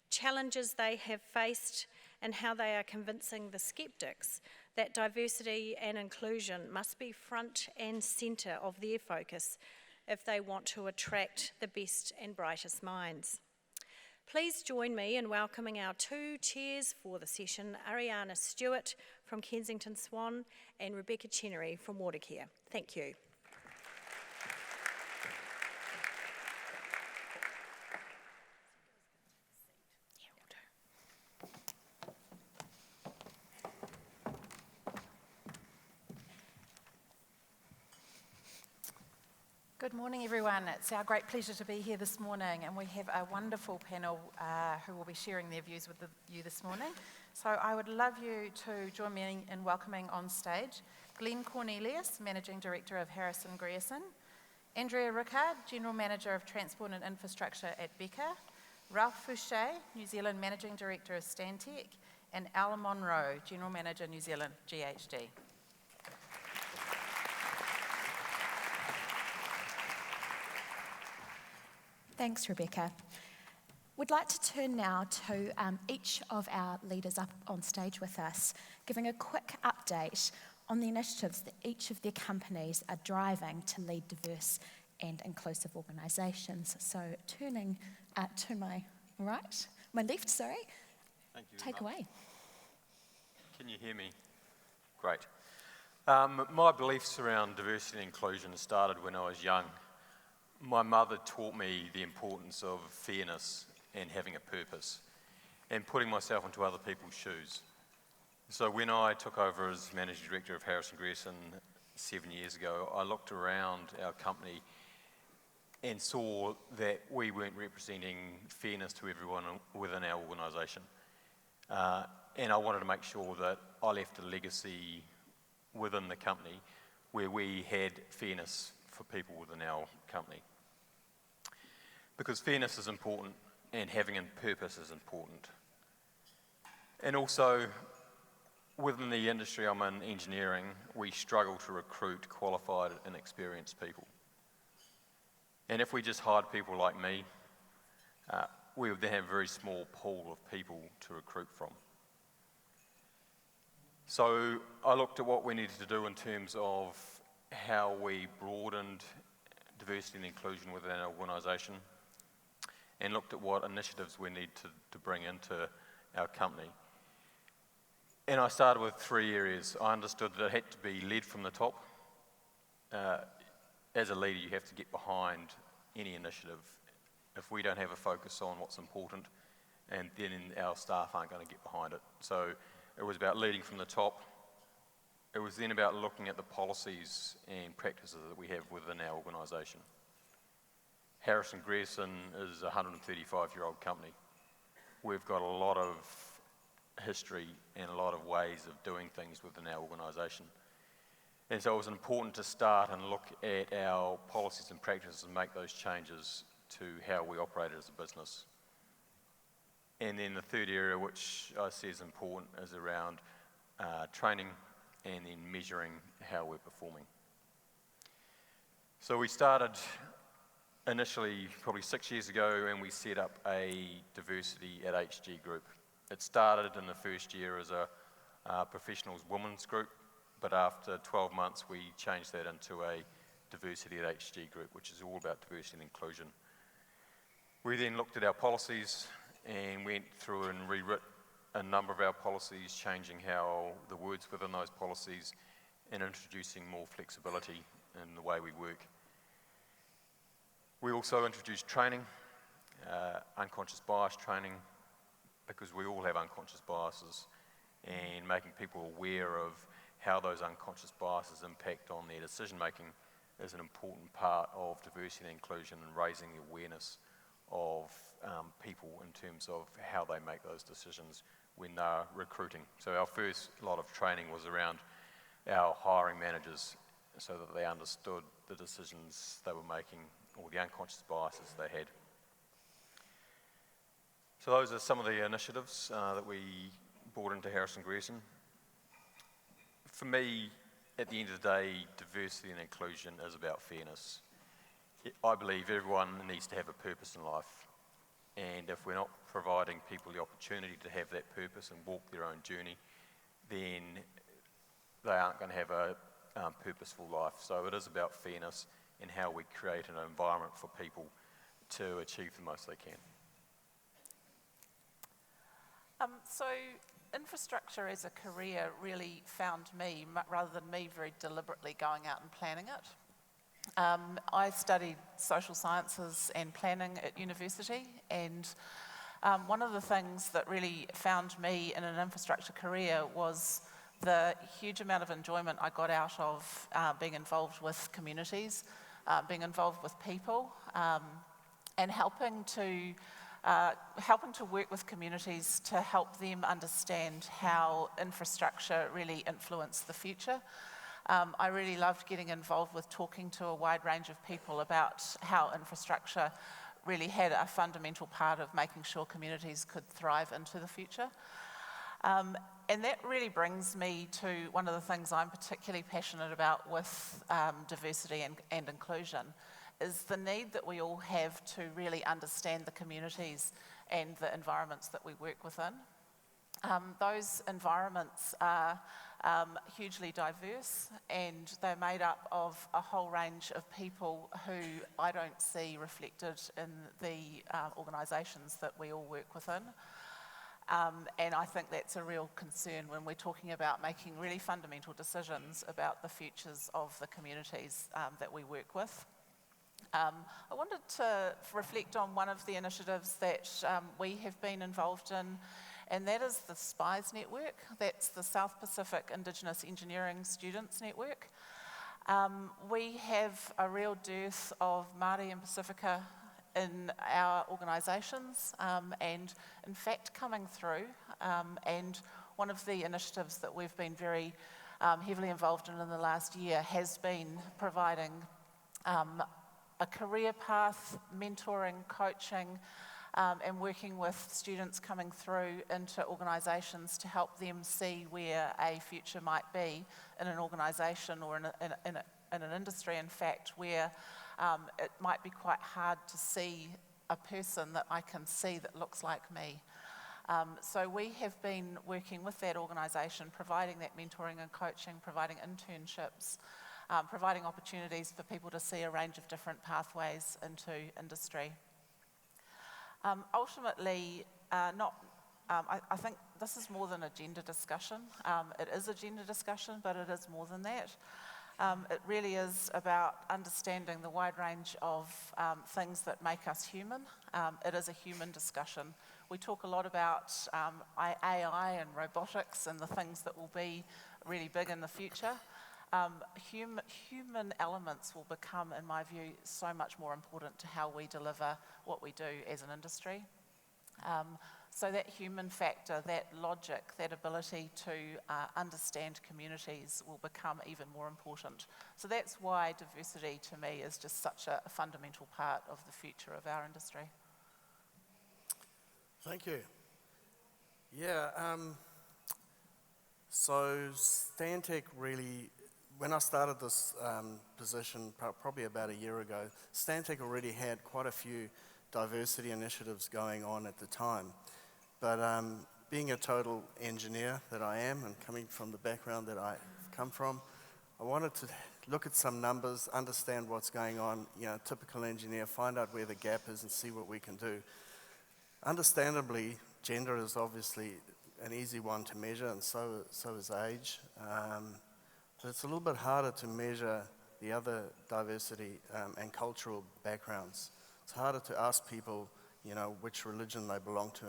challenges they have faced, and how they are convincing the skeptics that diversity and inclusion must be front and centre of their focus if they want to attract the best and brightest minds. Please join me in welcoming our two chairs for the session, Ariana Stewart from Kensington Swan and Rebecca Chenery from Watercare. Thank you. Good morning, everyone. It's our great pleasure to be here this morning, and we have a wonderful panel who will be sharing their views with you this morning. So I would love you to join me in welcoming on stage Glenn Cornelius, Managing Director of Harrison Grierson, Andrea Rickard, General Manager of Transport and Infrastructure at Becker, Ralph Fouché, New Zealand Managing Director of Stantec, and Al Monroe, General Manager, New Zealand GHD. Thanks, Rebecca. We'd like to turn now to each of our leaders up on stage with us, giving a quick update on the initiatives that each of their companies are driving to lead diverse and inclusive organisations. So turning to my left, sorry. Thank you. Take away. Can you hear me? Great. My beliefs around diversity and inclusion started when I was young. My mother taught me the importance of fairness and having a purpose and putting myself into other people's shoes. So when I took over as Managing Director of Harrison Grierson 7 years ago, I looked around our company and saw that we weren't representing fairness to everyone within our organisation. And I wanted to make sure that I left a legacy within the company where we had fairness for people within our company. Because fairness is important and having a purpose is important. And also, within the industry I'm in, engineering, we struggle to recruit qualified and experienced people. And if we just hired people like me, we would then have a very small pool of people to recruit from. So I looked at what we needed to do in terms of how we broadened diversity and inclusion within our organisation and looked at what initiatives we need to bring into our company. And I started with 3 areas. I understood that it had to be led from the top. As a leader, you have to get behind any initiative. If we don't have a focus on what's important, and then our staff aren't going to get behind it. So it was about leading from the top. It was then about looking at the policies and practices that we have within our organisation. Harrison Grierson is a 135-year-old company. We've got a lot of history and a lot of ways of doing things within our organisation. And so it was important to start and look at our policies and practices and make those changes to how we operate as a business. And then the third area, which I see as important, is around training and then measuring how we're performing. So we started initially probably 6 years ago, and we set up a diversity at HG Group. It started in the first year as a professionals women's group, but after 12 months we changed that into a diversity at HG Group, which is all about diversity and inclusion. We then looked at our policies and went through and rewrote a number of our policies, changing how the words within those policies and introducing more flexibility in the way we work. We also introduced training, unconscious bias training, because we all have unconscious biases, and making people aware of how those unconscious biases impact on their decision making is an important part of diversity and inclusion and raising the awareness of people in terms of how they make those decisions when they're recruiting. So our first lot of training was around our hiring managers so that they understood the decisions they were making or the unconscious biases they had. So those are some of the initiatives that we brought into Harrison Grierson. For me, at the end of the day, diversity and inclusion is about fairness. I believe everyone needs to have a purpose in life. And if we're not providing people the opportunity to have that purpose and walk their own journey, then they aren't going to have a purposeful life. So it is about fairness and how we create an environment for people to achieve the most they can. So infrastructure as a career really found me, rather than me very deliberately going out and planning it. I studied social sciences and planning at university, and one of the things that really found me in an infrastructure career was the huge amount of enjoyment I got out of being involved with communities, being involved with people, and helping to work with communities to help them understand how infrastructure really influenced the future. I really loved getting involved with talking to a wide range of people about how infrastructure really had a fundamental part of making sure communities could thrive into the future. And that really brings me to one of the things I'm particularly passionate about with diversity and inclusion, is the need that we all have to really understand the communities and the environments that we work within. Those environments are hugely diverse, and they're made up of a whole range of people who I don't see reflected in the organisations that we all work within. And I think that's a real concern when we're talking about making really fundamental decisions about the futures of the communities that we work with. I wanted to reflect on one of the initiatives that we have been involved in, and that is the SPIES network. That's the South Pacific Indigenous Engineering Students Network. We have a real dearth of Māori and Pacifica in our organisations, and in fact coming through, and one of the initiatives that we've been very heavily involved in the last year has been providing a career path, mentoring, coaching, and working with students coming through into organisations to help them see where a future might be in an organisation or in an industry, in fact, where it might be quite hard to see a person that I can see that looks like me. So we have been working with that organisation, providing that mentoring and coaching, providing internships, providing opportunities for people to see a range of different pathways into industry. Ultimately, I think this is more than a gender discussion. It is a gender discussion, but it is more than that. It really is about understanding the wide range of things that make us human. It is a human discussion. We talk a lot about AI and robotics and the things that will be really big in the future. Human elements will become, in my view, so much more important to how we deliver what we do as an industry. So that human factor, that logic, that ability to understand communities will become even more important. So that's why diversity to me is just such a fundamental part of the future of our industry. Thank you. Yeah, so Stantec really, when I started this position probably about a year ago, Stantec already had quite a few diversity initiatives going on at the time. But being a total engineer that I am, and coming from the background that I come from, I wanted to look at some numbers, understand what's going on, typical engineer, find out where the gap is and see what we can do. Understandably, gender is obviously an easy one to measure, and so is age. But it's a little bit harder to measure the other diversity and cultural backgrounds. It's harder to ask people, which religion they belong to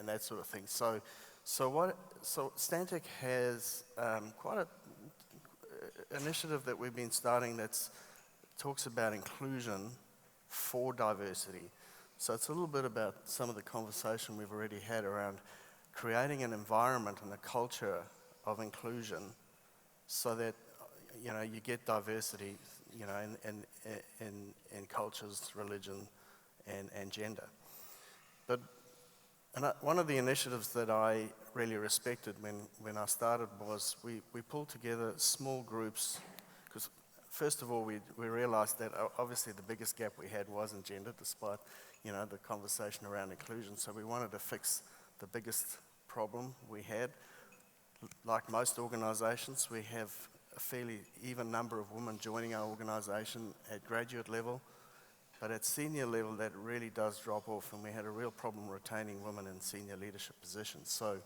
and that sort of thing. So Stantec has quite an initiative that we've been starting that talks about inclusion for diversity. So it's a little bit about some of the conversation we've already had around creating an environment and a culture of inclusion so that you get diversity in cultures, religion, and gender. But one of the initiatives that I really respected when I started was we pulled together small groups, because first of all, we realised that obviously the biggest gap we had wasn't gender, despite, the conversation around inclusion. So we wanted to fix the biggest problem we had. Like most organisations, we have a fairly even number of women joining our organisation at graduate level, but at senior level that really does drop off, and we had a real problem retaining women in senior leadership positions. So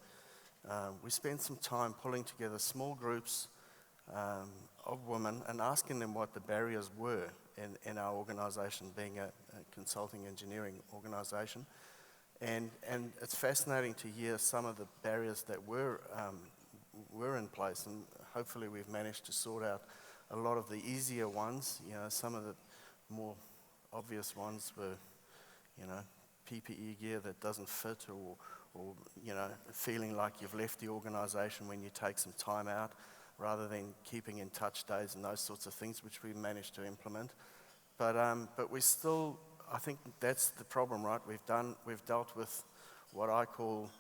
we spent some time pulling together small groups of women and asking them what the barriers were in our organisation, being a consulting engineering organisation. And it's fascinating to hear some of the barriers that were in place, and hopefully we've managed to sort out a lot of the easier ones. Some of the more obvious ones were, PPE gear that doesn't fit, or feeling like you've left the organisation when you take some time out, rather than keeping in touch days and those sorts of things, which we've managed to implement. But we still, I think that's the problem, right? We've dealt with what I call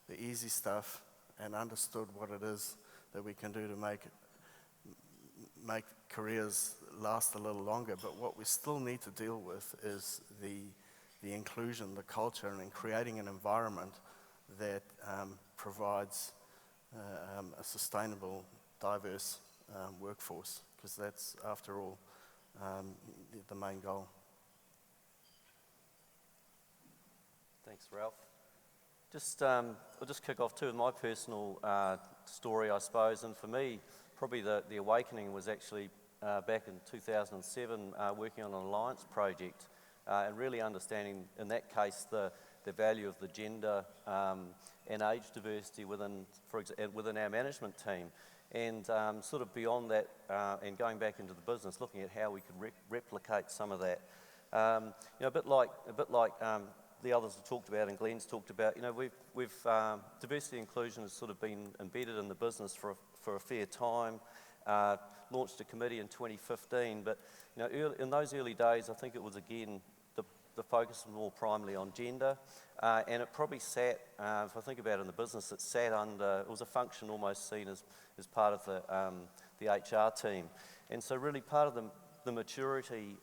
the easy stuff and understood what it is that we can do to make careers last a little longer. But what we still need to deal with is the inclusion, the culture, and creating an environment that provides a sustainable, diverse workforce, because that's, after all, the main goal. Thanks, Ralph. I'll just kick off too with my personal story, I suppose. And for me, probably the awakening was actually back in 2007, working on an alliance project, and really understanding, in that case, the value of the gender and age diversity within our management team. And sort of beyond that, and going back into the business, looking at how we could replicate some of that. A bit like the others have talked about and Glenn's talked about. We've diversity and inclusion has sort of been embedded in the business for a fair time. Launched a committee in 2015, but in those early days, I think it was again the focus was more primarily on gender, and it probably sat. If I think about it in the business, it sat under. It was a function almost seen as part of the HR team, and so really part of the maturity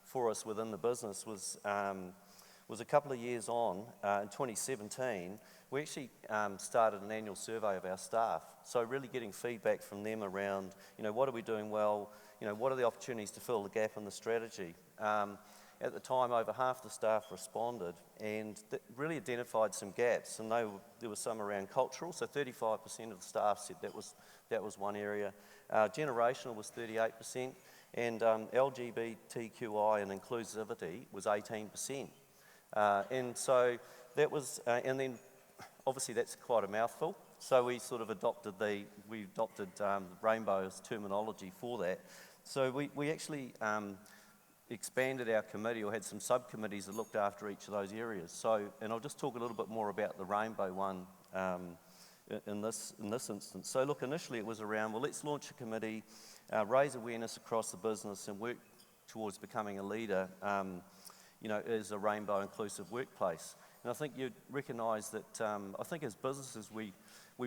for us within the business was a couple of years on. In 2017, we actually started an annual survey of our staff. So really getting feedback from them around, what are we doing well? What are the opportunities to fill the gap in the strategy? At the time, over half the staff responded and really identified some gaps, and there were some around cultural. So 35% of the staff said that was one area. Generational was 38%, and LGBTQI and inclusivity was 18%. And so that was, and then obviously that's quite a mouthful. So we sort of adopted rainbow as terminology for that. So we actually expanded our committee, or had some subcommittees that looked after each of those areas. So, and I'll just talk a little bit more about the rainbow one in this instance. So look, initially it was around, well, let's launch a committee, raise awareness across the business, and work towards becoming a leader, as a rainbow inclusive workplace. And I think you'd recognise that, I think as businesses we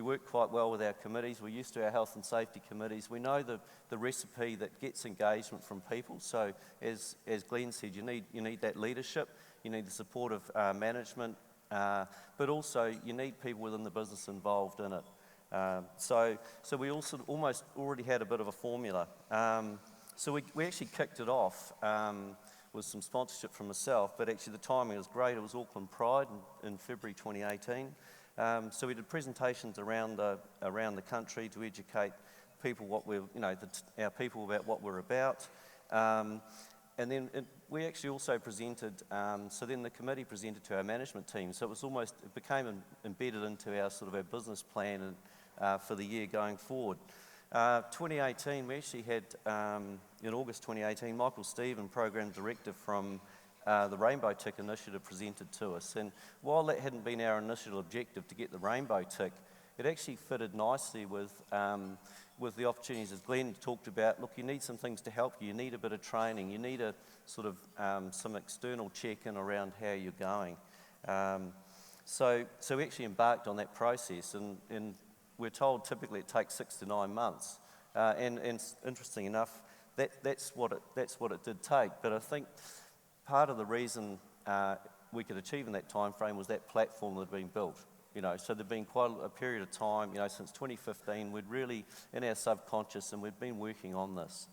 work quite well with our committees. We're used to our health and safety committees. We know the recipe that gets engagement from people. So as Glenn said, you need that leadership, you need the support of management, but also you need people within the business involved in it. So we also almost already had a bit of a formula. So we actually kicked it off with some sponsorship from myself, but actually the timing was great. It was Auckland Pride in February 2018. So we did presentations around the country to educate people our people about what we're about. And then we actually also presented, so then the committee presented to our management team. So it became embedded into our sort of our business plan for the year going forward. 2018, we actually had, in August 2018, Michael Stephen, Program Director from the Rainbow Tick Initiative, presented to us. And while that hadn't been our initial objective to get the Rainbow Tick, it actually fitted nicely with the opportunities, as Glenn talked about. Look, you need some things to help you. You need a bit of training. You need a sort of some external check-in around how you're going. So we actually embarked on that process, and we're told typically it takes 6 to 9 months. And interesting enough, that's what it did take. But I think part of the reason we could achieve in that time frame was that platform that had been built. So there'd been quite a period of time, since 2015, we'd really, in our subconscious, and we'd been working on this.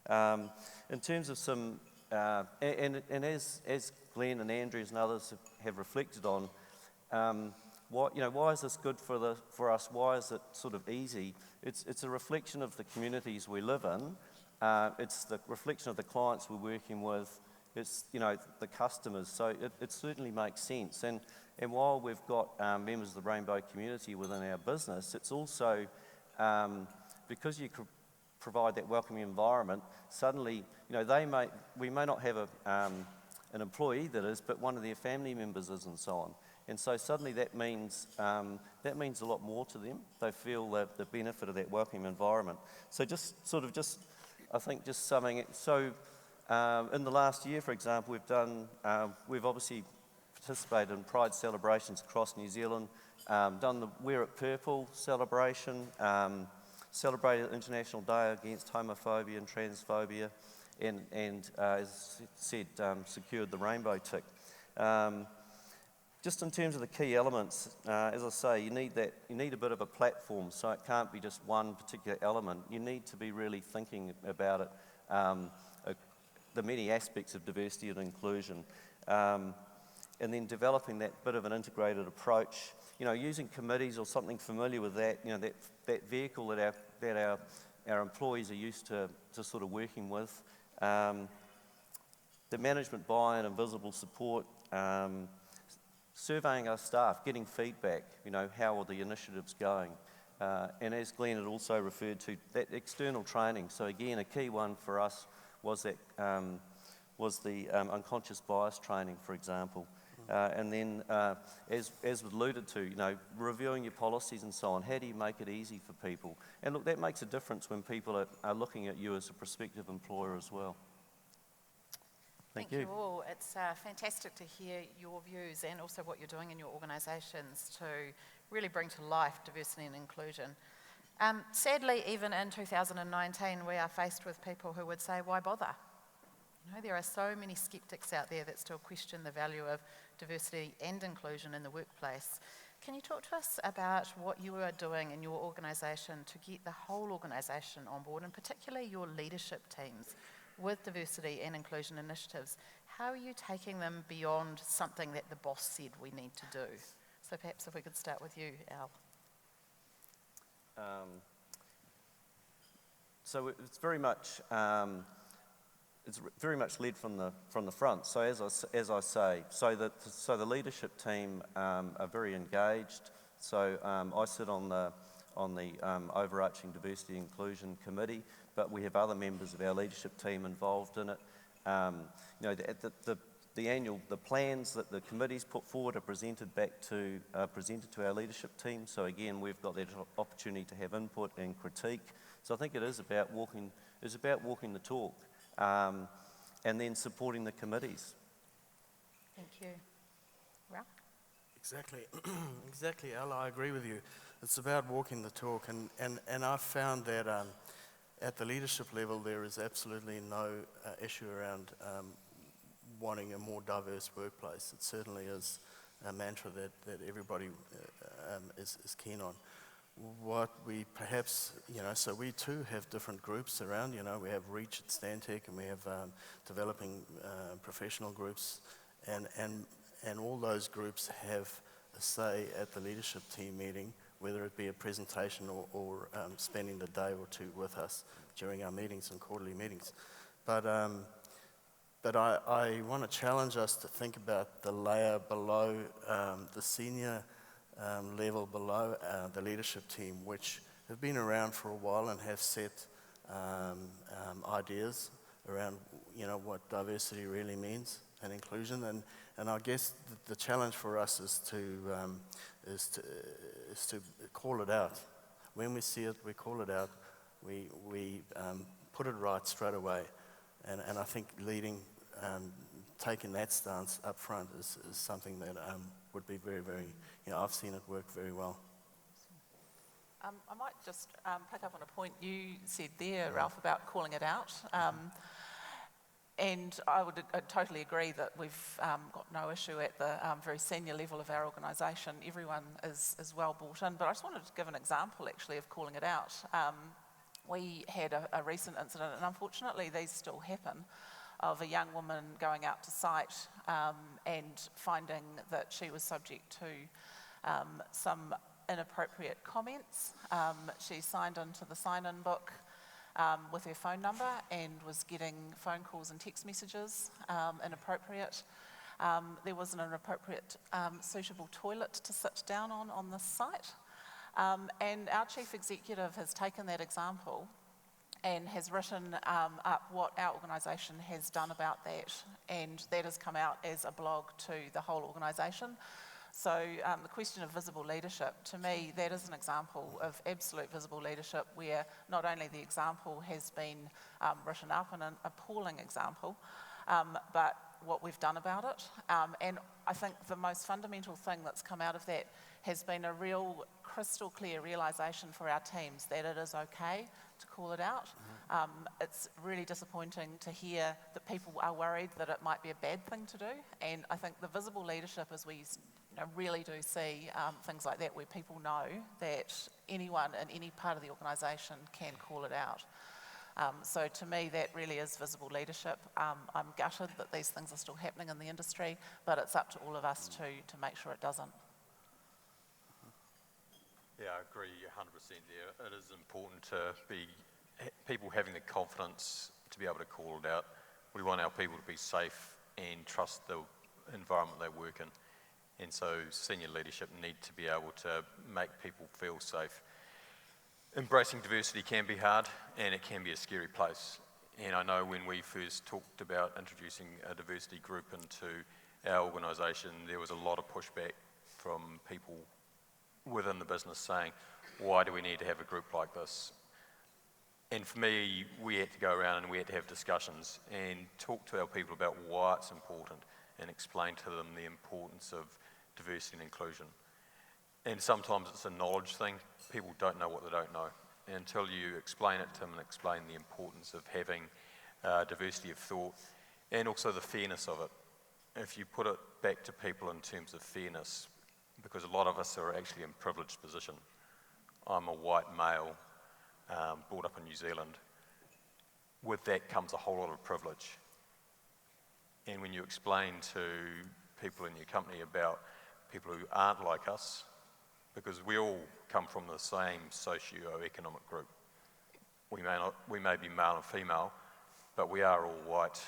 In terms of some, and as Glenn and Andrews and others have reflected on, why is this good for us? Why is it sort of easy? It's a reflection of the communities we live in. It's the reflection of the clients we're working with. It's, the customers. So it certainly makes sense. And while we've got members of the Rainbow community within our business, it's also, because you could provide that welcoming environment, suddenly, we may not have an employee that is, but one of their family members is and so on. And so suddenly that means a lot more to them. They feel the benefit of that welcoming environment. So I think just summing it. So in the last year, for example, we've obviously participated in Pride celebrations across New Zealand, done the Wear It Purple celebration, celebrated International Day Against Homophobia and Transphobia, and as said, secured the Rainbow Tick. Just in terms of the key elements, as I say, you need a bit of a platform, so it can't be just one particular element. You need to be really thinking about it, the many aspects of diversity and inclusion, and then developing that bit of an integrated approach. Using committees or something familiar with that. That vehicle that our employees are used to sort of working with. The management buy-in and visible support. Surveying our staff, getting feedback, how are the initiatives going? And as Glenn had also referred to, that external training. So again, a key one for us was the unconscious bias training, for example. And then, as was alluded to, reviewing your policies and so on. How do you make it easy for people? And look, that makes a difference when people are looking at you as a prospective employer as well. Thank you all. It's fantastic to hear your views and also what you're doing in your organisations to really bring to life diversity and inclusion. Sadly, even in 2019, we are faced with people who would say, why bother? There are so many sceptics out there that still question the value of diversity and inclusion in the workplace. Can you talk to us about what you are doing in your organisation to get the whole organisation on board, and particularly your leadership teams, with diversity and inclusion initiatives? How are you taking them beyond something that the boss said we need to do? So perhaps if we could start with you, Al. So it's very much led from the front. So as I say, so the leadership team are very engaged. So I sit on the overarching diversity and inclusion committee, but we have other members of our leadership team involved in it. The plans that the committees put forward are presented to our leadership team. So again, we've got that opportunity to have input and critique. So I think it is about walking the talk, and then supporting the committees. Thank you. Ralph? Exactly, Al, I agree with you. It's about walking the talk, and I've found that at the leadership level there is absolutely no issue around wanting a more diverse workplace. It certainly is a mantra that everybody is keen on. What we perhaps, so we too have different groups around, we have Reach at Stantec, and we have developing professional groups, and all those groups have a say at the leadership team meeting, whether it be a presentation or spending the day or two with us during our meetings and quarterly meetings. But I want to challenge us to think about the layer below, the senior level below the leadership team, which have been around for a while and have set ideas around what diversity really means and inclusion. And I guess the challenge for us is to call it out. When we see it, we call it out. We put it right straight away. And I think taking that stance up front is something that would be very, very, I've seen it work very well. I might just pick up on a point you said there, Ralph, about calling it out. And I would totally agree that we've got no issue at the very senior level of our organisation. Everyone is well bought in. But I just wanted to give an example, actually, of calling it out. We had a recent incident, and unfortunately these still happen, of a young woman going out to site and finding that she was subject to some inappropriate comments. She signed into the sign-in book with her phone number and was getting phone calls and text messages inappropriate. There was an inappropriate suitable toilet to sit down on this site. And our chief executive has taken that example and has written up what our organisation has done about that, and that has come out as a blog to the whole organisation. So the question of visible leadership, to me, that is an example of absolute visible leadership where not only the example has been written up, and an appalling example, but what we've done about it. And I think the most fundamental thing that's come out of that has been a real crystal clear realisation for our teams that it is okay to call it out. It's really disappointing to hear that people are worried that it might be a bad thing to do. And I think the visible leadership is we really do see things like that where people know that anyone in any part of the organisation can call it out. So to me, that really is visible leadership. I'm gutted that these things are still happening in the industry, but it's up to all of us to make sure it doesn't. Yeah, I agree 100% there. It is important to be people having the confidence to be able to call it out. We want our people to be safe and trust the environment they work in. And so senior leadership need to be able to make people feel safe. Embracing diversity can be hard, and it can be a scary place. And I know when we first talked about introducing a diversity group into our organisation, there was a lot of pushback from people within the business saying, why do we need to have a group like this? And for me, we had to go around and we had to have discussions and talk to our people about why it's important and explain to them the importance of diversity and inclusion. And sometimes it's a knowledge thing. People don't know what they don't know. And until you explain it to them and explain the importance of having diversity of thought and also the fairness of it. If you put it back to people in terms of fairness, because a lot of us are actually in privileged position. I'm a white male, brought up in New Zealand. With that comes a whole lot of privilege. And when you explain to people in your company about people who aren't like us, because we all come from the same socio-economic group. We may be male and female, but we are all white.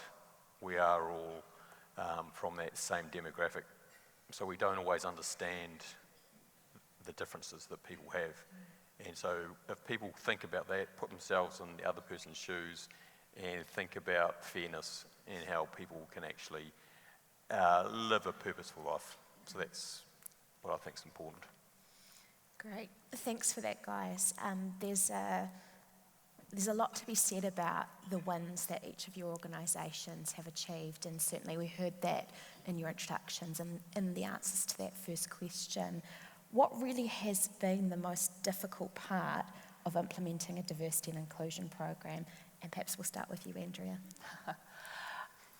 We are all from that same demographic. So we don't always understand the differences that people have. And so if people think about that, put themselves in the other person's shoes and think about fairness and how people can actually live a purposeful life. So that's what I think is important. Great. Thanks for that, guys. There's a lot to be said about the wins that each of your organisations have achieved, and certainly we heard that in your introductions and in the answers to that first question. What really has been the most difficult part of implementing a diversity and inclusion program? And perhaps we'll start with you, Andrea.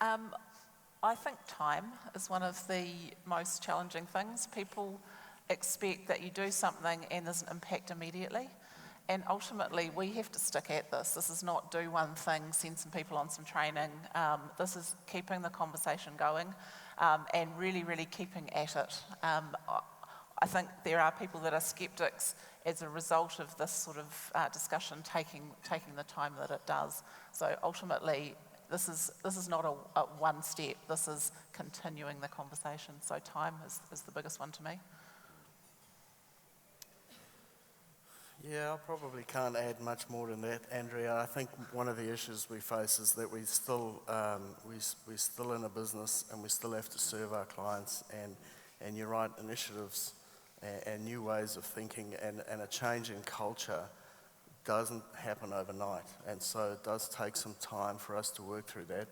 I think time is one of the most challenging things. People expect that you do something and there's an impact immediately. And ultimately, we have to stick at this. This is not do one thing, send some people on some training. This is keeping the conversation going and really, really keeping at it. I think there are people that are sceptics as a result of this sort of discussion taking the time that it does. So ultimately, this is not a one step. This is continuing the conversation. So time is the biggest one to me. Yeah, I probably can't add much more than that, Andrea. I think one of the issues we face is that we're still in a business and we still have to serve our clients. And you're right, initiatives and new ways of thinking and a change in culture doesn't happen overnight. And so it does take some time for us to work through that.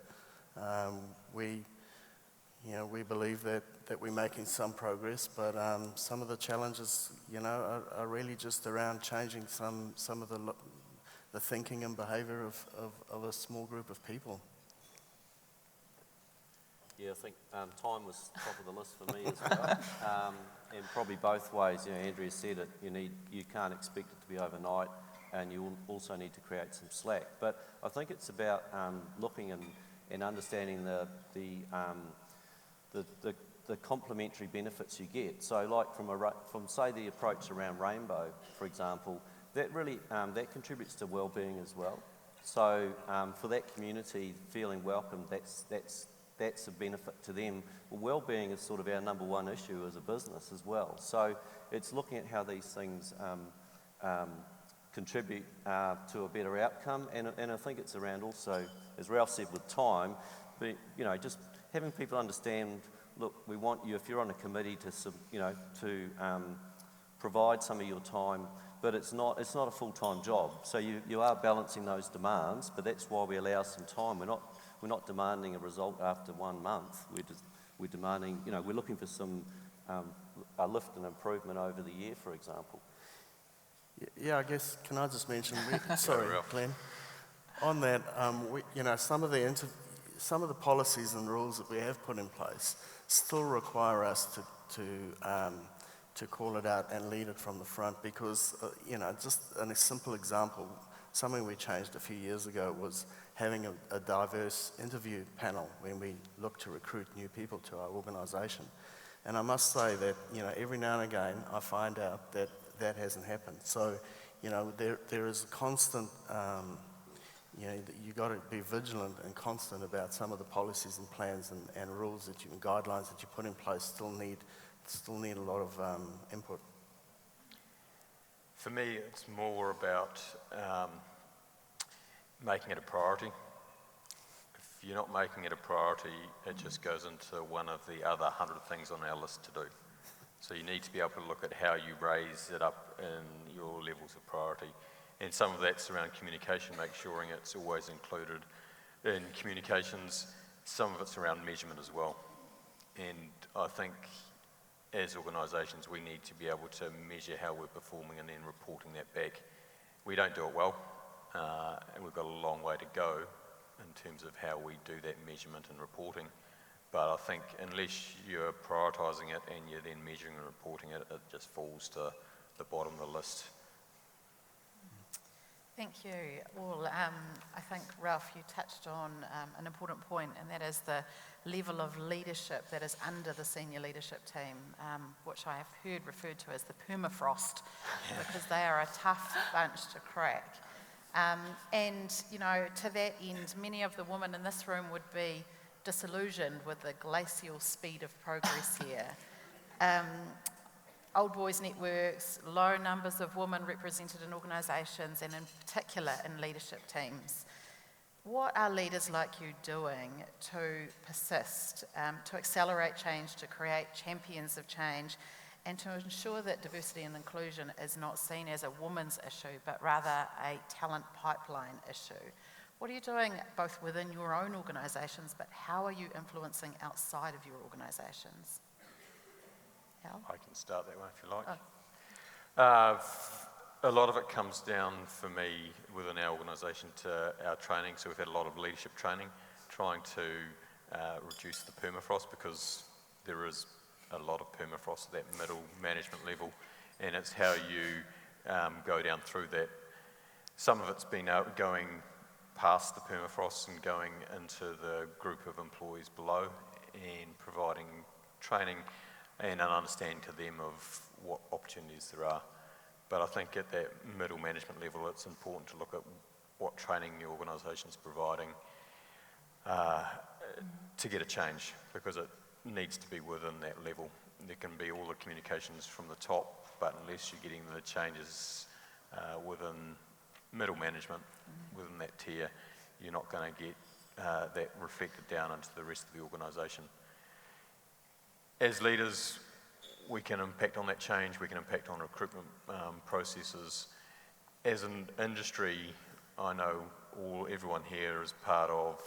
we believe that we're making some progress, but some of the challenges, are really just around changing some of the thinking and behaviour of a small group of people. Yeah, I think time was top of the list for me as well, and probably both ways. Andrea said it. You can't expect it to be overnight, and you also need to create some slack. But I think it's about looking and understanding the complementary benefits you get. So, like from say the approach around Rainbow, for example, that really that contributes to well-being as well. So, for that community feeling welcome, that's a benefit to them. Well, well-being is sort of our number one issue as a business as well. So it's looking at how these things contribute to a better outcome, and I think it's around also, as Ralph said, with time, but just having people understand. Look, we want you, if you're on a committee, to provide some of your time, but it's not a full-time job. So you are balancing those demands, but that's why we allow some time. We're not demanding a result after 1 month. We're demanding, we're looking for some a lift and improvement over the year, for example. Yeah, I guess, can I just mention, sorry, Glenn, on that, some of the policies and rules that we have put in place still require us to call it out and lead it from the front, because, just a simple example, something we changed a few years ago was having a diverse interview panel when we look to recruit new people to our organisation. And I must say that, every now and again I find out that that hasn't happened. So, there is a constant, you've got to be vigilant and constant about some of the policies and plans and rules and guidelines that you put in place still need a lot of input. For me, it's more about making it a priority. If you're not making it a priority, it just goes into one of the other 100 things on our list to do. So you need to be able to look at how you raise it up in your levels of priority. And some of that's around communication, make sure it's always included in communications. Some of it's around measurement as well. And I think as organisations, we need to be able to measure how we're performing and then reporting that back. We don't do it well, and we've got a long way to go in terms of how we do that measurement and reporting. But I think unless you're prioritising it and you're then measuring and reporting it, it just falls to the bottom of the list. Thank you all. I think, Ralph, you touched on an important point, and that is the level of leadership that is under the senior leadership team, which I have heard referred to as the permafrost, because they are a tough bunch to crack. And, to that end, many of the women in this room would be disillusioned with the glacial speed of progress here. Old boys networks, low numbers of women represented in organisations, and in particular in leadership teams. What are leaders like you doing to persist, to accelerate change, to create champions of change, and to ensure that diversity and inclusion is not seen as a woman's issue, but rather a talent pipeline issue? What are you doing both within your own organisations, but how are you influencing outside of your organisations? Al? I can start that one if you like. A lot of it comes down for me within our organisation to our training. So we've had a lot of leadership training, trying to reduce the permafrost, because there is a lot of permafrost at that middle management level, and it's how you go down through that. Some of it's been going past the permafrost and going into the group of employees below and providing training and an understanding to them of what opportunities there are. But I think at that middle management level, it's important to look at what training the organisation's providing to get a change, because it needs to be within that level. There can be all the communications from the top, but unless you're getting the changes within middle management, within that tier, you're not going to get that reflected down into the rest of the organisation. As leaders, we can impact on that change, we can impact on recruitment processes. As an industry, I know everyone here is part of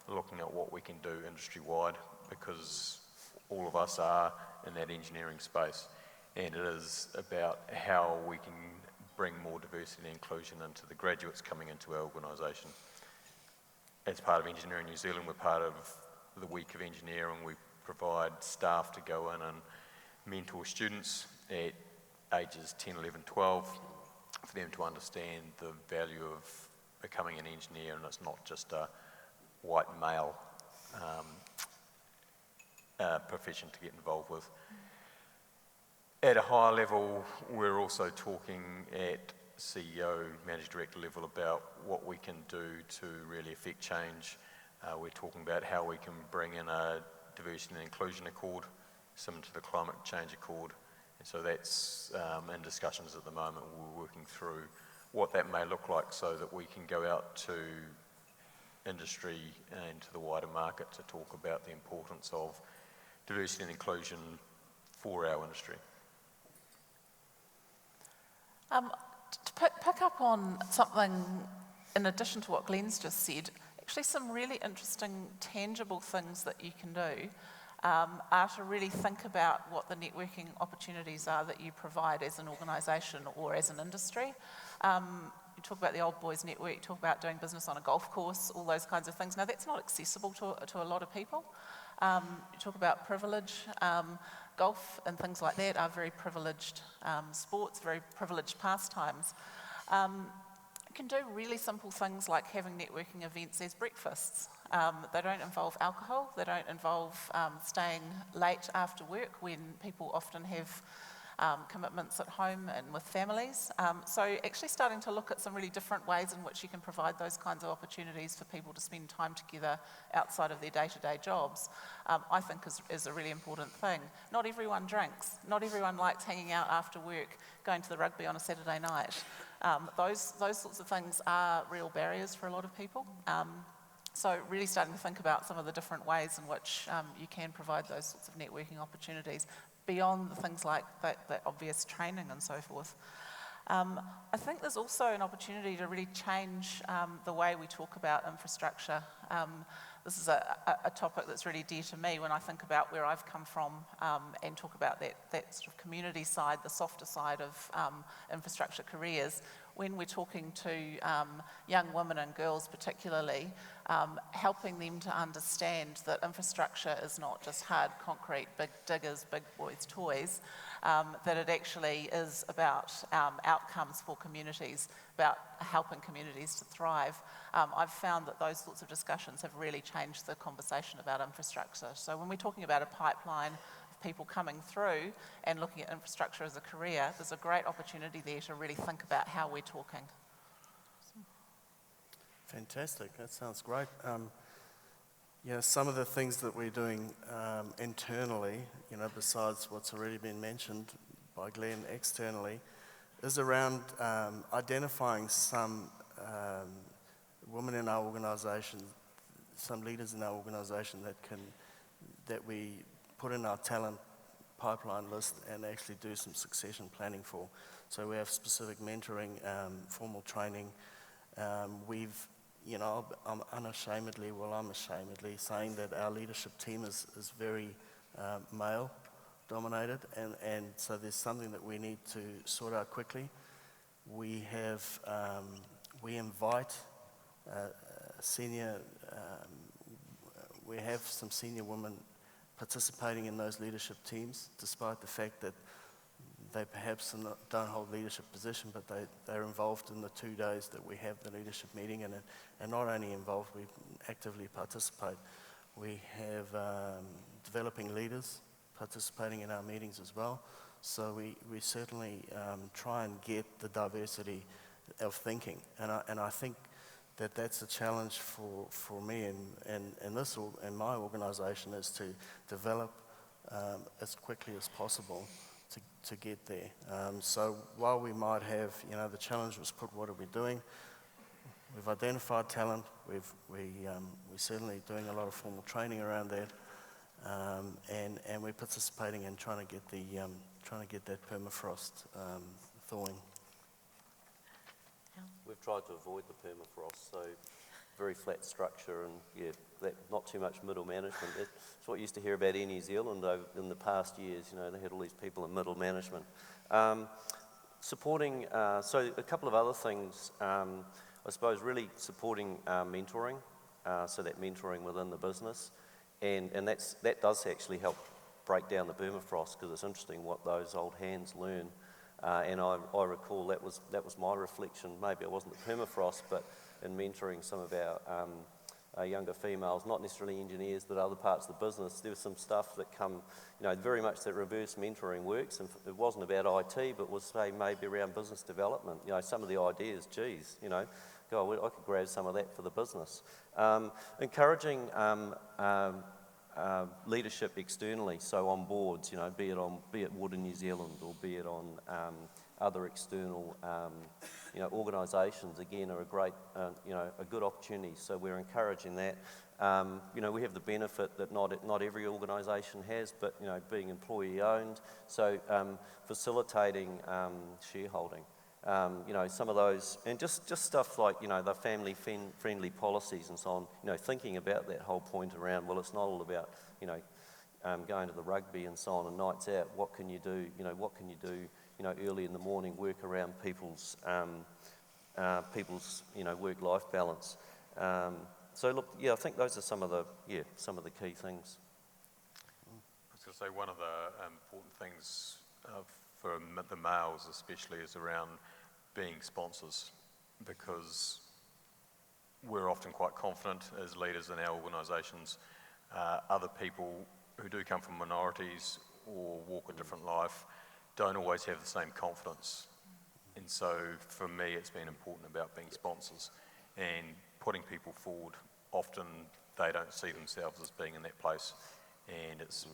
looking at what we can do industry-wide, because all of us are in that engineering space, and it is about how we can bring more diversity and inclusion into the graduates coming into our organisation. As part of Engineering New Zealand, we're part of the Week of Engineering. We provide staff to go in and mentor students at ages 10, 11, 12 for them to understand the value of becoming an engineer, and it's not just a white male profession to get involved with. At a higher level, we're also talking at CEO, Managing Director level about what we can do to really affect change. We're talking about how we can bring in a diversity and inclusion accord, similar to the climate change accord. And so that's in discussions at the moment. We're working through what that may look like so that we can go out to industry and to the wider market to talk about the importance of diversity and inclusion for our industry. To pick up on something in addition to what Glenn's just said, actually some really interesting tangible things that you can do are to really think about what the networking opportunities are that you provide as an organisation or as an industry. You talk about the Old Boys Network, you talk about doing business on a golf course, all those kinds of things. Now that's not accessible to a lot of people. You talk about privilege. Golf and things like that are very privileged sports, very privileged pastimes. You can do really simple things like having networking events as breakfasts. They don't involve alcohol, they don't involve staying late after work when people often have commitments at home and with families. So actually starting to look at some really different ways in which you can provide those kinds of opportunities for people to spend time together outside of their day-to-day jobs, I think is a really important thing. Not everyone drinks. Not everyone likes hanging out after work, going to the rugby on a Saturday night. Those sorts of things are real barriers for a lot of people. So really starting to think about some of the different ways in which you can provide those sorts of networking opportunities beyond the things like that obvious training and so forth. I think there's also an opportunity to really change the way we talk about infrastructure. This is a topic that's really dear to me when I think about where I've come from and talk about that sort of community side, the softer side of infrastructure careers. When we're talking to young women and girls particularly, helping them to understand that infrastructure is not just hard concrete, big diggers, big boys' toys, that it actually is about outcomes for communities, about helping communities to thrive. I've found that those sorts of discussions have really changed the conversation about infrastructure. So when we're talking about a pipeline of people coming through and looking at infrastructure as a career, there's a great opportunity there to really think about how we're talking. Fantastic, that sounds great. Some of the things that we're doing internally, besides what's already been mentioned by Glenn externally, is around identifying some women in our organisation, some leaders in our organisation that we put in our talent pipeline list and actually do some succession planning for. So we have specific mentoring, formal training. I'm ashamedly saying that our leadership team is very male dominated, and so there's something that we need to sort out quickly. We invite we have some senior women participating in those leadership teams, despite the fact that they perhaps don't hold leadership position, but they're involved in the 2 days that we have the leadership meeting, and not only involved, we actively participate. We have developing leaders participating in our meetings as well, so we certainly try and get the diversity of thinking, and I think that's a challenge for me and my organisation, is to develop as quickly as possible to get there. So while we might have, the challenge was put, what are we doing? We've identified talent. We're certainly doing a lot of formal training around that, and we're participating in trying to get that permafrost thawing. We've tried to avoid the permafrost, so very flat structure, and not too much middle management. It's what you used to hear about Air New Zealand in the past years. They had all these people in middle management. Supporting, so a couple of other things, I suppose really supporting mentoring, so that mentoring within the business, and that does actually help break down the permafrost, because it's interesting what those old hands learn. And I recall that was my reflection. Maybe I wasn't the permafrost, but in mentoring some of our younger females, not necessarily engineers, but other parts of the business, there was some stuff that very much that reverse mentoring works. And it wasn't about IT, but was, say, maybe around business development. Some of the ideas, God, I could grab some of that for the business. Encouraging leadership externally, so on boards, be it Wood in New Zealand, or be it on other external organisations, again, are a great, a good opportunity. So we're encouraging that. We have the benefit that not every organisation has, but being employee owned, so facilitating shareholding. Some of those, and just stuff like, the family friendly policies and so on, thinking about that whole point around, well, it's not all about, going to the rugby and so on and nights out. What can you do, early in the morning, work around people's work-life balance. So look, I think those are some of the key things. I was going to say one of the important things for the males especially is around being sponsors, because we're often quite confident as leaders in our organisations. Other people who do come from minorities or walk a different life don't always have the same confidence. And so for me, it's been important about being sponsors and putting people forward. Often they don't see themselves as being in that place, and it's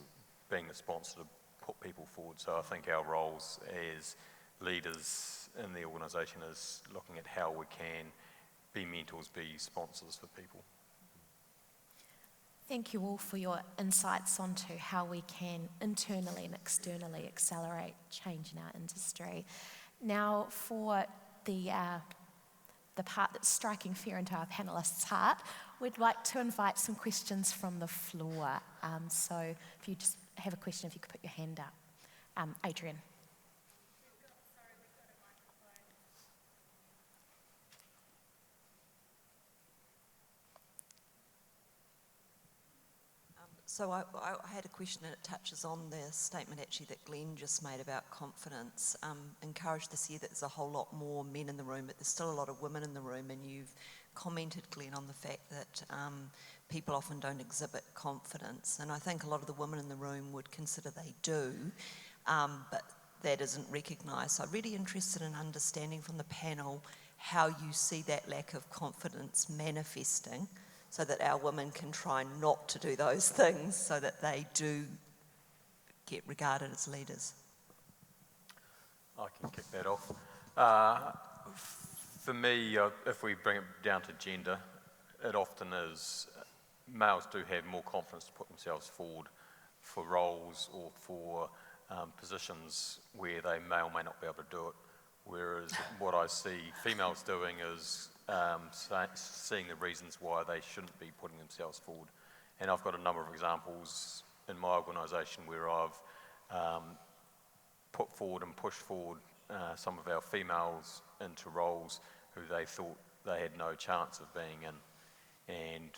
being the sponsor to put people forward. So I think our roles as leaders in the organisation is looking at how we can be mentors, be sponsors for people. Thank you all for your insights onto how we can internally and externally accelerate change in our industry. Now, for the part that's striking fear into our panellists' heart, we'd like to invite some questions from the floor. So if you just have a question, if you could put your hand up. Adrian. So I had a question, and it touches on the statement actually that Glenn just made about confidence. Encouraged to see that there's a whole lot more men in the room, but there's still a lot of women in the room, and you've commented, Glenn, on the fact that people often don't exhibit confidence, and I think a lot of the women in the room would consider they do, but that isn't recognised. So I'm really interested in understanding from the panel how you see that lack of confidence manifesting, so that our women can try not to do those things, so that they do get regarded as leaders. I can kick that off. For me, if we bring it down to gender, it often is males do have more confidence to put themselves forward for roles or for positions where they may or may not be able to do it. Whereas what I see females doing is seeing the reasons why they shouldn't be putting themselves forward. And I've got a number of examples in my organisation where I've put forward and pushed forward some of our females into roles who they thought they had no chance of being in. And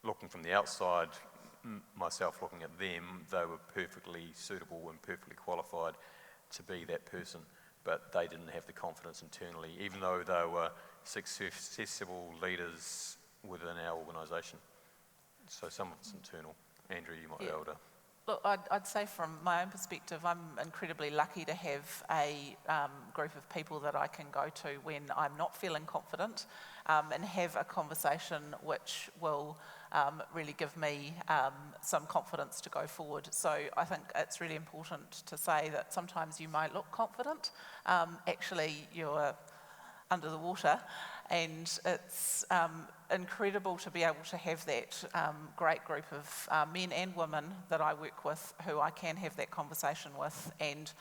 looking from the outside, myself looking at them, they were perfectly suitable and perfectly qualified to be that person, but they didn't have the confidence internally, even though they were successful leaders within our organisation. So some of it's internal. Andrew, you might be able to... Look, I'd say from my own perspective, I'm incredibly lucky to have a group of people that I can go to when I'm not feeling confident, and have a conversation which will really give me some confidence to go forward. So I think it's really important to say that sometimes you might look confident, actually you're under the water, and it's incredible to be able to have that great group of men and women that I work with who I can have that conversation with. And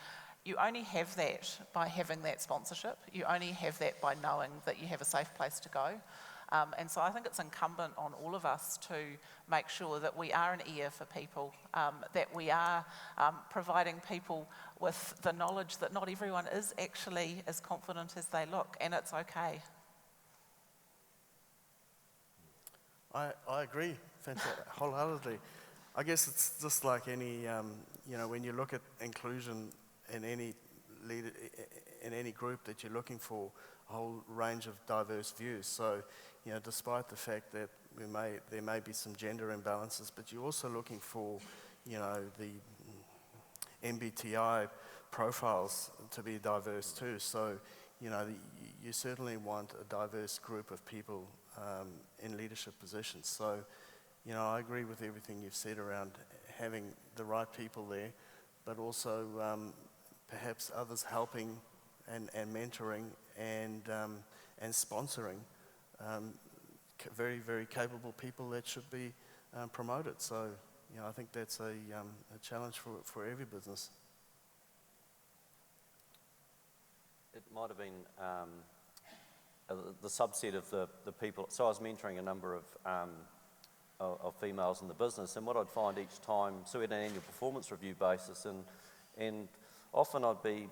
you only have that by having that sponsorship. You only have that by knowing that you have a safe place to go. And so I think it's incumbent on all of us to make sure that we are an ear for people, that we are providing people with the knowledge that not everyone is actually as confident as they look, and it's okay. I agree, wholeheartedly. I guess it's just like any, when you look at inclusion in any leader, in any group, that you're looking for a whole range of diverse views. So, despite the fact that there may be some gender imbalances, but you're also looking for, the MBTI profiles to be diverse too. So, you certainly want a diverse group of people in leadership positions. So, I agree with everything you've said around having the right people there, but also perhaps others helping and mentoring and sponsoring very, very capable people that should be promoted. So, I think that's a challenge for every business. It might have been the subset of the people. So I was mentoring a number of females in the business, and what I'd find each time, so we had an annual performance review basis, and often I'd be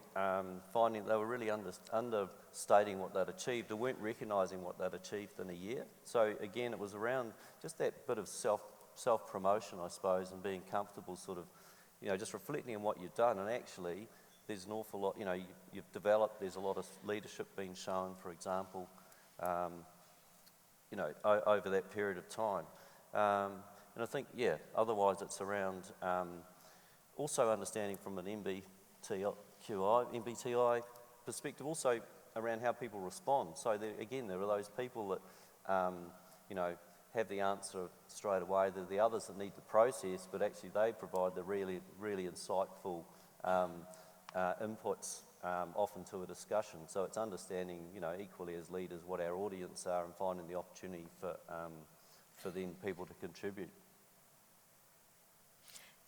finding they were really understating what they'd achieved, or weren't recognising what they'd achieved in a year. So again, it was around just that bit of self-promotion, I suppose, and being comfortable sort of, just reflecting on what you've done, and actually there's an awful lot, you've developed, there's a lot of leadership being shown, for example, over that period of time. And I think, otherwise it's around also understanding from an MBTI perspective, also around how people respond. So there are those people that, have the answer straight away. There are the others that need the process, but actually they provide the really, really insightful inputs often to a discussion. So it's understanding, equally as leaders, what our audience are and finding the opportunity for then people to contribute.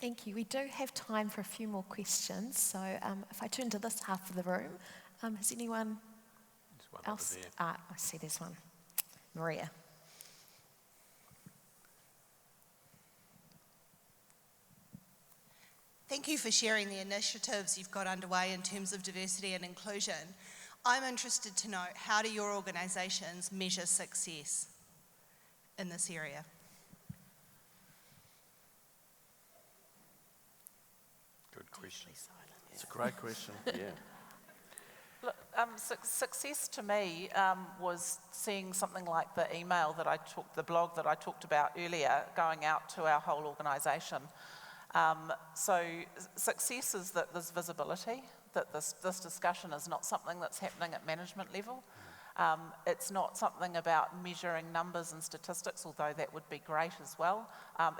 Thank you. We do have time for a few more questions. So if I turn to this half of the room, has anyone else? I see there's one. Maria. Thank you for sharing the initiatives you've got underway in terms of diversity and inclusion. I'm interested to know, how do your organisations measure success in this area? Good question. It's a great question. Yeah. Look, success to me was seeing something like the email the blog that I talked about earlier, going out to our whole organisation. So success is that there's visibility, that this discussion is not something that's happening at management level. It's not something about measuring numbers and statistics, although that would be great as well.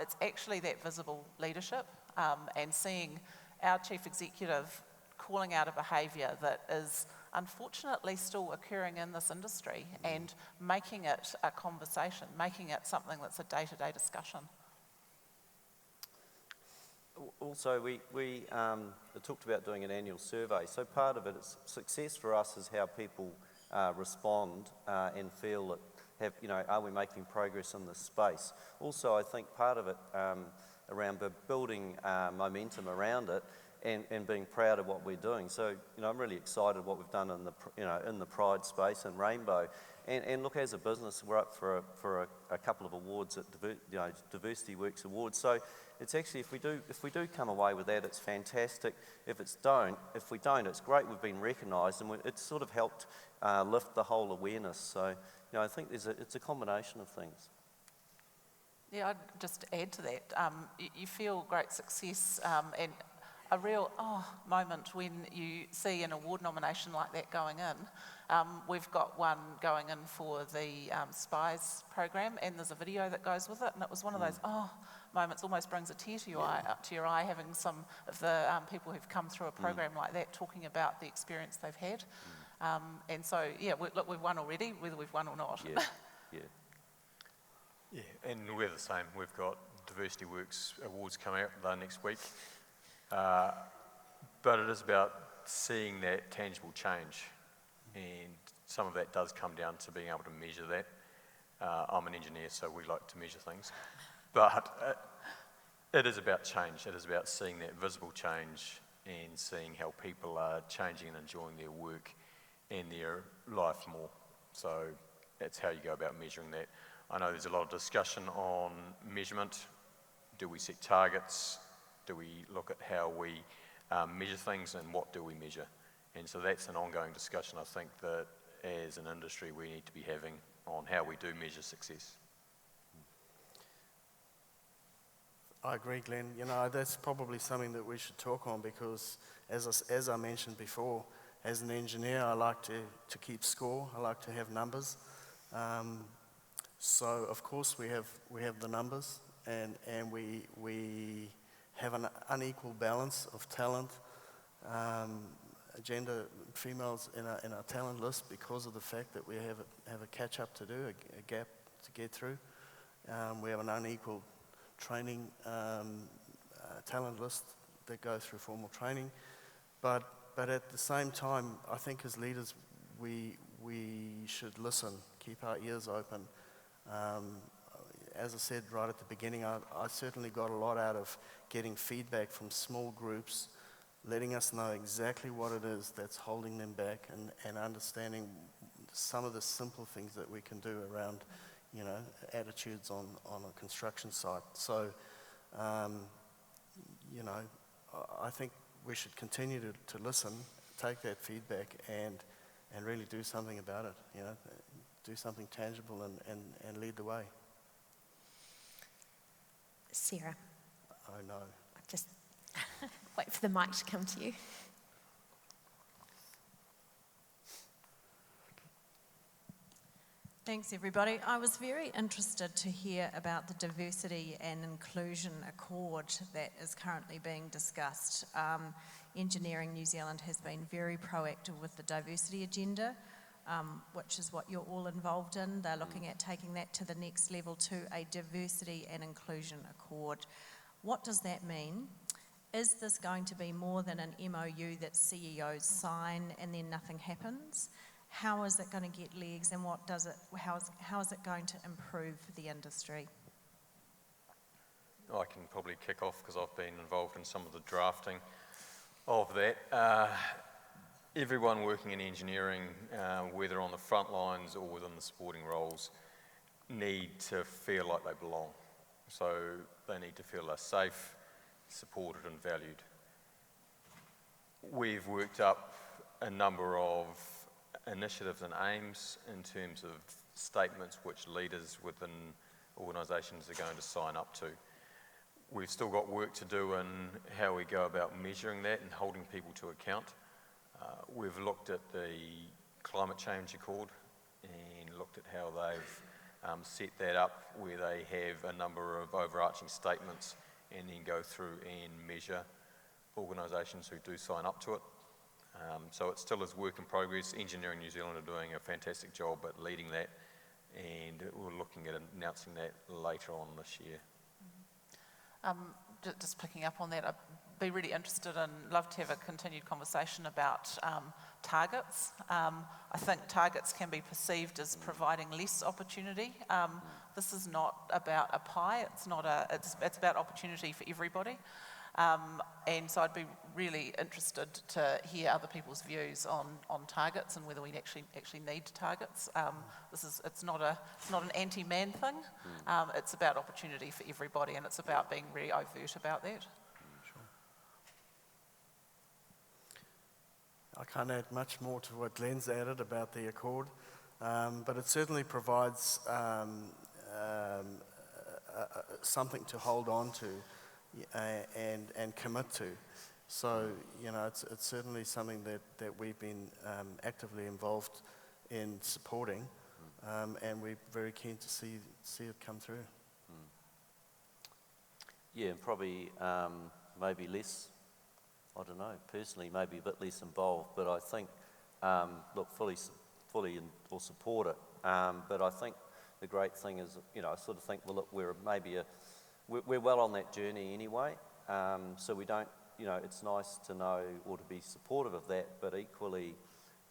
It's actually that visible leadership and seeing our chief executive calling out a behaviour that is unfortunately still occurring in this industry and making it a conversation, making it something that's a day-to-day discussion. Also, we talked about doing an annual survey. So part of it is success for us is how people respond and feel that are we making progress in this space? Also, I think part of it around building momentum around it and being proud of what we're doing. So I'm really excited what we've done in the Pride space and Rainbow. And look, as a business, we're up for a couple of awards at Diversity Works Awards. So it's actually, if we do come away with that, it's fantastic. If we don't, it's great we've been recognised, and it's sort of helped lift the whole awareness. So I think it's a combination of things. Yeah, I'd just add to that. You feel great success and a real moment when you see an award nomination like that going in. We've got one going in for the SPIES program, and there's a video that goes with it, and it was one of those moments, almost brings a tear to your eye, up to your eye, having some of the people who've come through a program like that talking about the experience they've had. And so, we've won already, whether we've won or not. Yeah, and we're the same. We've got Diversity Works Awards coming up next week. But it is about seeing that tangible change, and some of that does come down to being able to measure that. I'm an engineer, so we like to measure things. But it is about change. It is about seeing that visible change and seeing how people are changing and enjoying their work and their life more. So that's how you go about measuring that. I know there's a lot of discussion on measurement. Do we set targets? Do we look at how we measure things, and what do we measure? And so that's an ongoing discussion, I think, that as an industry we need to be having on how we do measure success. I agree, Glenn. That's probably something that we should talk on, because as I mentioned before, as an engineer, I like to keep score. I like to have numbers. So of course we have the numbers, and we have an unequal balance of talent, gender, females in our talent list, because of the fact that we have a catch up to do, a gap to get through. We have an unequal training talent list that go through formal training, but at the same time, I think as leaders we should listen, keep our ears open. As I said right at the beginning, I certainly got a lot out of getting feedback from small groups, letting us know exactly what it is that's holding them back, and understanding some of the simple things that we can do around, attitudes on a construction site. So, I think we should continue to listen, take that feedback, and really do something about it. Do something tangible and lead the way. Sarah. Oh no. Just wait for the mic to come to you. Thanks, everybody. I was very interested to hear about the Diversity and Inclusion Accord that is currently being discussed. Engineering New Zealand has been very proactive with the diversity agenda, which is what you're all involved in. They're looking at taking that to the next level, to a Diversity and Inclusion Accord. What does that mean? Is this going to be more than an MOU that CEOs sign and then nothing happens? How is it going to get legs, and how is it going to improve the industry? I can probably kick off because I've been involved in some of the drafting of that. Everyone working in engineering, whether on the front lines or within the supporting roles, need to feel like they belong. So they need to feel they're safe, supported and valued. We've worked up a number of initiatives and aims in terms of statements which leaders within organisations are going to sign up to. We've still got work to do in how we go about measuring that and holding people to account. We've looked at the Climate Change Accord and looked at how they've set that up, where they have a number of overarching statements and then go through and measure organisations who do sign up to it. So it still is work in progress. Engineering New Zealand are doing a fantastic job at leading that, and we're looking at announcing that later on this year. Just picking up on that, I'd be really interested and love to have a continued conversation about targets. I think targets can be perceived as providing less opportunity. This is not about a pie. It's about opportunity for everybody. And so I'd be really interested to hear other people's views on targets and whether we actually need targets. It's not an anti-man thing. It's about opportunity for everybody, and it's about being really overt about that. Sure. I can't add much more to what Glenn's added about the Accord, but it certainly provides something to hold on to and commit to. So, it's certainly something that we've been actively involved in supporting, and we're very keen to see it come through. Yeah, and probably maybe less, I don't know, personally maybe a bit less involved, but I think, fully will support it. But I think the great thing is, I sort of think, well, look, we're well on that journey anyway, so we don't, it's nice to know or to be supportive of that, but equally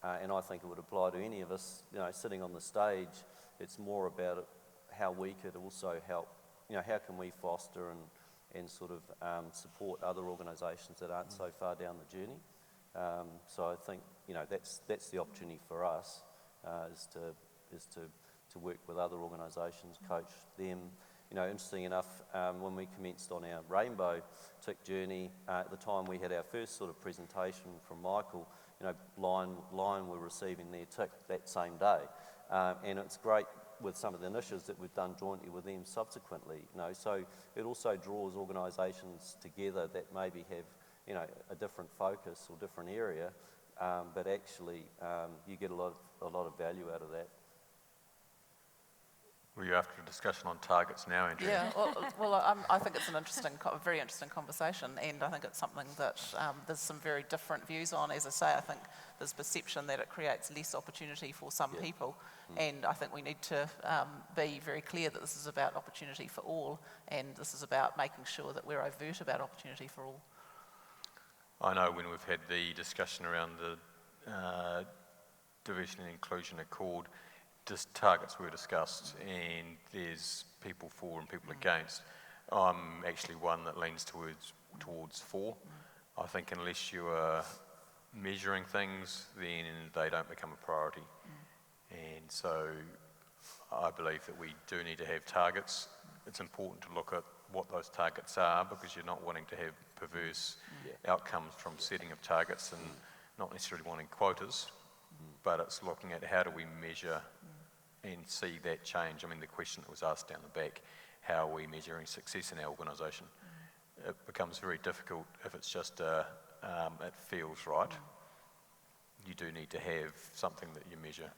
and I think it would apply to any of us, sitting on the stage. It's more about how we could also help, how can we foster and sort of support other organisations that aren't so far down the journey. So I think, that's the opportunity for us, is to work with other organisations, coach them. Interesting enough, when we commenced on our Rainbow Tick journey, at the time we had our first sort of presentation from Michael, Lion were receiving their tick that same day. And it's great with some of the initiatives that we've done jointly with them subsequently, so it also draws organisations together that maybe have, a different focus or different area, but actually you get a lot of value out of that. Were you after a discussion on targets now, Andrew? Yeah, well, I think it's a very interesting conversation, and I think it's something that there's some very different views on. As I say, I think there's perception that it creates less opportunity for some people, and I think we need to be very clear that this is about opportunity for all, and this is about making sure that we're overt about opportunity for all. I know when we've had the discussion around the diversity and inclusion accord, just targets were discussed, and there's people for and people against. I'm actually one that leans towards 4. I think unless you are measuring things, then they don't become a priority. And so I believe that we do need to have targets. It's important to look at what those targets are, because you're not wanting to have perverse outcomes from setting of targets, and not necessarily wanting quotas, but it's looking at how do we measure and see that change. I mean, the question that was asked down the back, how are we measuring success in our organisation? It becomes very difficult if it's just it feels right. You do need to have something that you measure.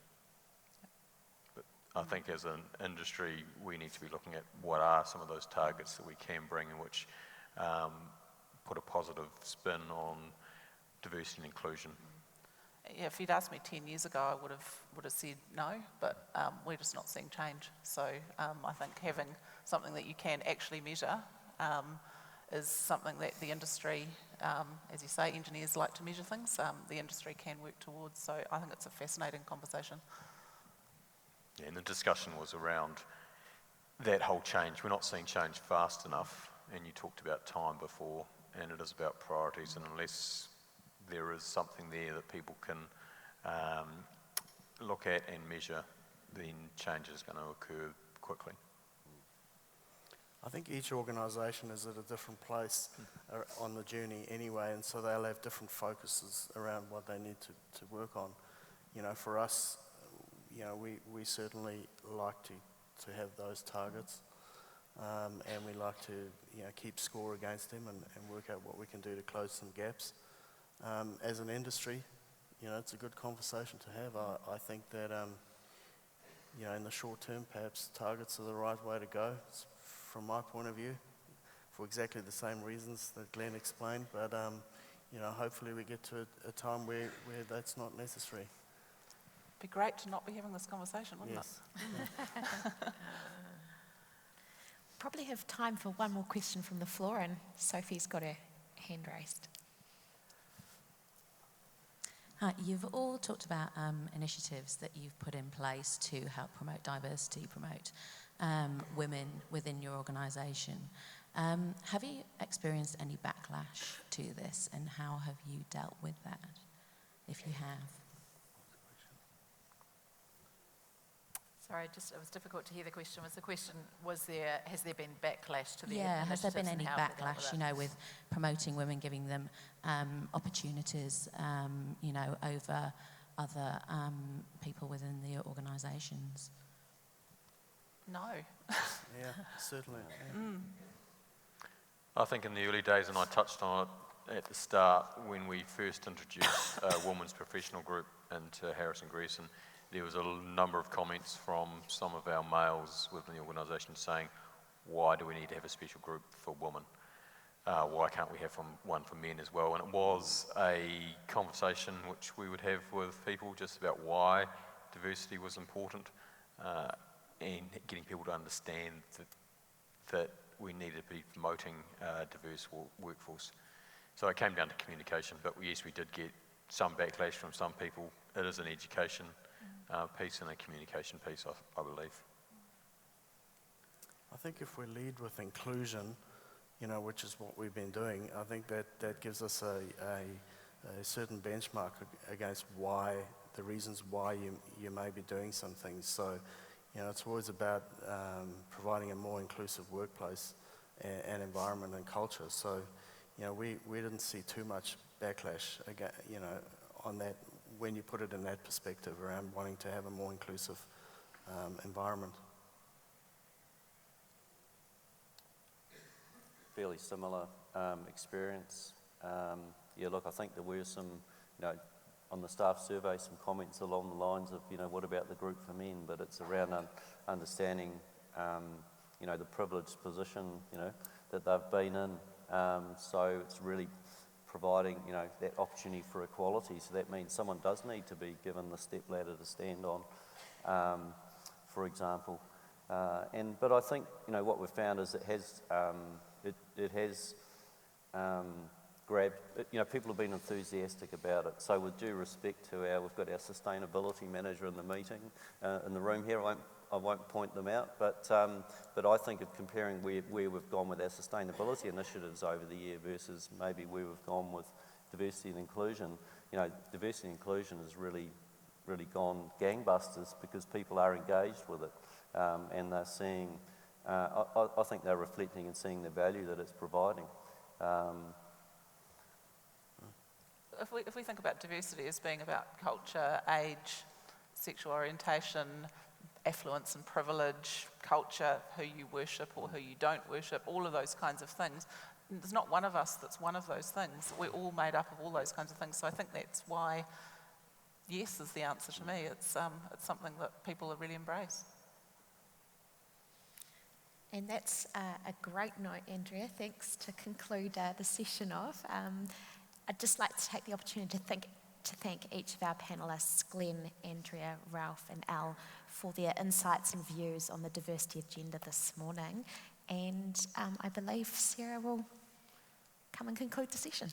But I think as an industry, we need to be looking at what are some of those targets that we can bring, in which put a positive spin on diversity and inclusion. Yeah, if you'd asked me 10 years ago, I would have said no, but we're just not seeing change. So I think having something that you can actually measure is something that the industry, as you say, engineers like to measure things, the industry can work towards. So I think it's a fascinating conversation. Yeah, and the discussion was around that whole change. We're not seeing change fast enough, and you talked about time before, and it is about priorities, and unless there is something there that people can look at and measure, then change is going to occur quickly. I think each organisation is at a different place on the journey anyway, and so they'll have different focuses around what they need to work on. For us, we certainly like to have those targets, and we like to keep score against them and work out what we can do to close some gaps. As an industry, it's a good conversation to have. I think that, in the short term, perhaps targets are the right way to go, from my point of view, for exactly the same reasons that Glenn explained. But, hopefully we get to a time where that's not necessary. It'd be great to not be having this conversation, wouldn't it? Probably have time for one more question from the floor, and Sophie's got her hand raised. You've all talked about initiatives that you've put in place to help promote diversity, promote women within your organisation. Have you experienced any backlash to this, and how have you dealt with that, if you have? Sorry, it was difficult to hear the question. Was the question, has there been backlash to the Yeah, has there been initiatives any and how have we dealt with backlash, it? with promoting women, giving them opportunities, over other people within the organisations? No. Yeah, certainly. Yeah. I think in the early days, and I touched on it at the start, when we first introduced a women's professional group into Harris and Grierson, there was a number of comments from some of our males within the organisation saying, why do we need to have a special group for women? Why can't we have one for men as well? And it was a conversation which we would have with people just about why diversity was important, and getting people to understand that we needed to be promoting a diverse workforce. So it came down to communication, but yes, we did get some backlash from some people. It is an education piece and a communication piece, I believe. I think if we lead with inclusion, which is what we've been doing, I think that gives us a certain benchmark against the reasons why you may be doing some things. So, it's always about providing a more inclusive workplace and environment and culture. So, we didn't see too much backlash, on that when you put it in that perspective around wanting to have a more inclusive environment. Fairly similar experience. Look, I think there were some, on the staff survey, some comments along the lines of, what about the group for men? But it's around understanding, the privileged position, that they've been in. So it's really providing, that opportunity for equality. So that means someone does need to be given the step ladder to stand on, for example. But I think, what we've found is it has grabbed, people have been enthusiastic about it. So with due respect to we've got our sustainability manager in the meeting, in the room here, I won't point them out, but I think of comparing where we've gone with our sustainability initiatives over the year versus maybe where we've gone with diversity and inclusion. Diversity and inclusion has really gone gangbusters because people are engaged with it, and they're seeing, I think they're reflecting and seeing the value that it's providing. If we think about diversity as being about culture, age, sexual orientation, affluence and privilege, culture, who you worship or who you don't worship, all of those kinds of things, there's not one of us that's one of those things. We're all made up of all those kinds of things. So I think that's why yes is the answer to me. It's something that people really embrace. And that's a great note, Andrea. Thanks to conclude the session off. I'd just like to take the opportunity to thank each of our panellists, Glenn, Andrea, Ralph and Al, for their insights and views on the diversity agenda this morning. And I believe Sarah will come and conclude the session.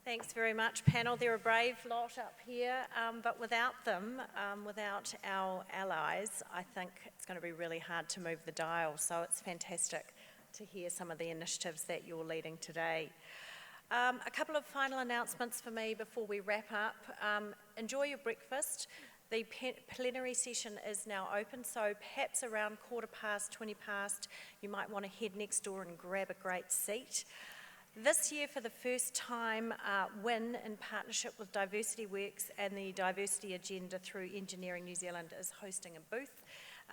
Thanks very much, panel. They're a brave lot up here, but without them, without our allies, I think it's going to be really hard to move the dial. So it's fantastic to hear some of the initiatives that you're leading today. A couple of final announcements for me before we wrap up. Enjoy your breakfast. The plenary session is now open, so perhaps around 20 past, you might want to head next door and grab a great seat. This year, for the first time, WIN, in partnership with Diversity Works and the Diversity Agenda through Engineering New Zealand, is hosting a booth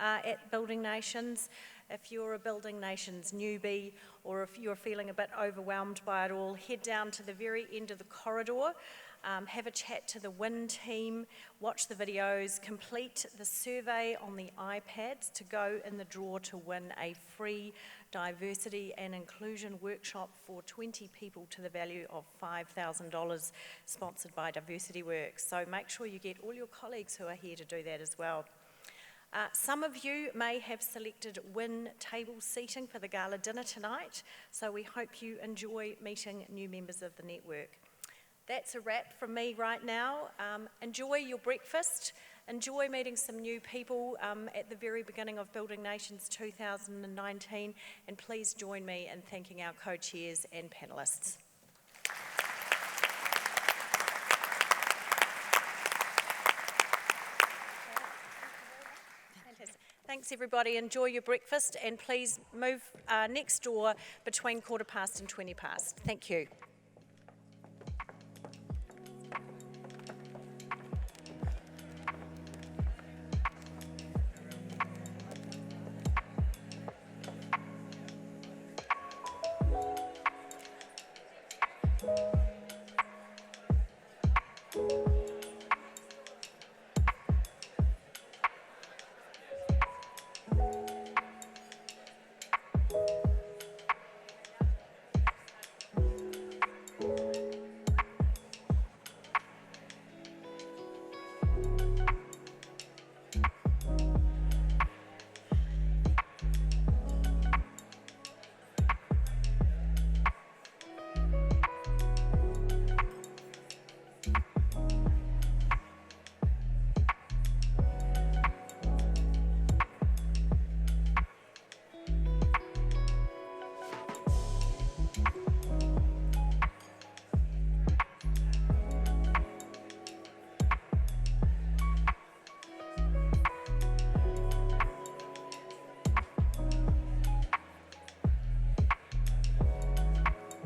at Building Nations. If you're a Building Nations newbie, or if you're feeling a bit overwhelmed by it all, head down to the very end of the corridor, have a chat to the WIN team, watch the videos, complete the survey on the iPads to go in the draw to win a free diversity and inclusion workshop for 20 people to the value of $5,000, sponsored by Diversity Works. So make sure you get all your colleagues who are here to do that as well. Some of you may have selected WIN table seating for the gala dinner tonight, so we hope you enjoy meeting new members of the network. That's a wrap from me right now. Enjoy your breakfast. Enjoy meeting some new people at the very beginning of Building Nations 2019, and please join me in thanking our co-chairs and panellists. Fantastic. Thanks everybody, enjoy your breakfast, and please move next door between 20 past and 20 past. Thank you.